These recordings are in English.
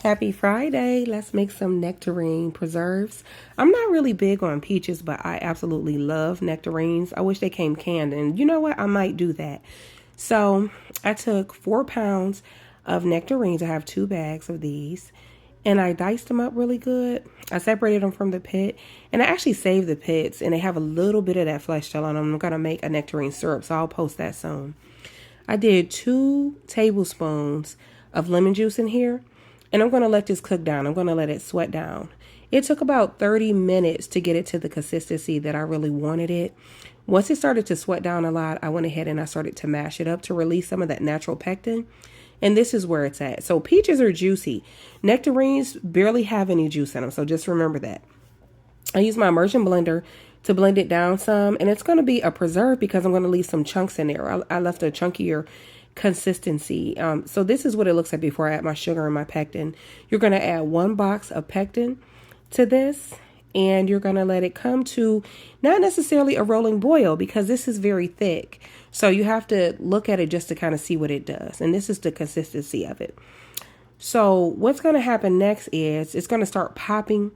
Happy Friday. Let's make some nectarine preserves. I'm not really big on peaches, but I absolutely love nectarines. I wish they came canned, and you know what? I might do that. So I took 4 pounds of nectarines. I have 2 bags of these, and I diced them up really good. I separated them from the pit, and I actually saved the pits, and they have a little bit of that flesh still on them. I'm going to make a nectarine syrup, so I'll post that soon. I did 2 tablespoons of lemon juice in here, and I'm going to let this cook down. I'm going to let it sweat down. It took about 30 minutes to get it to the consistency that I really wanted it. Once it started to sweat down a lot, I went ahead and I started to mash it up to release some of that natural pectin. And this is where it's at. So peaches are juicy. Nectarines barely have any juice in them, so just remember that. I use my immersion blender to blend it down some, and it's going to be a preserve because I'm going to leave some chunks in there. I left a chunkier consistency. So this is what it looks like before I add my sugar and my pectin. You're going to add 1 box of pectin to this, and you're going to let it come to not necessarily a rolling boil because this is very thick. So you have to look at it just to kind of see what it does. And this is the consistency of it. So what's going to happen next is it's going to start popping,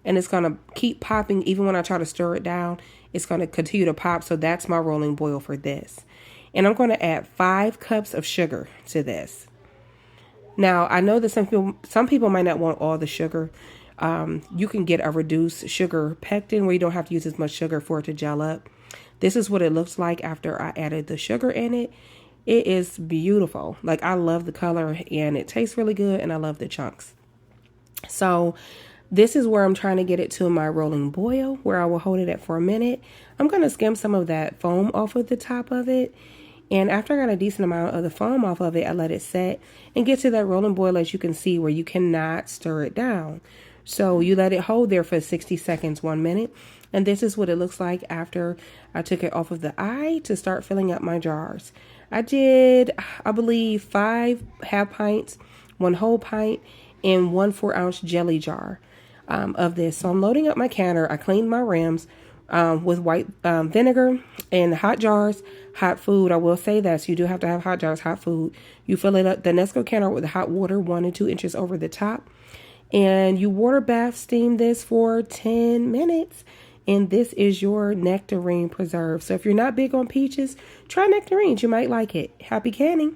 and it's going to keep popping. Even when I try to stir it down, it's going to continue to pop. So that's my rolling boil for this. And I'm going to add 5 cups of sugar to this. Now, I know that some people might not want all the sugar. You can get a reduced sugar pectin where you don't have to use as much sugar for it to gel up. This is what it looks like after I added the sugar in it. It is beautiful. Like, I love the color, and it tastes really good, and I love the chunks. So this is where I'm trying to get it to my rolling boil, where I will hold it at for a minute. I'm going to skim some of that foam off of the top of it. And after I got a decent amount of the foam off of it, I let it set and get to that rolling boil, as you can see, where you cannot stir it down. So you let it hold there for 60 seconds, 1 minute. And this is what it looks like after I took it off of the eye to start filling up my jars. I did, I believe, 5 half pints, 1 whole pint, and 1 4-ounce jelly jar of this. So I'm loading up my canner. I cleaned my rims with white vinegar and hot jars, hot food. I will say that, so you do have to have hot jars, hot food. You fill it up, the Nesco canner, with hot water 1 and 2 inches over the top. And you water bath steam this for 10 minutes. And this is your nectarine preserve. So if you're not big on peaches, try nectarines. You might like it. Happy canning.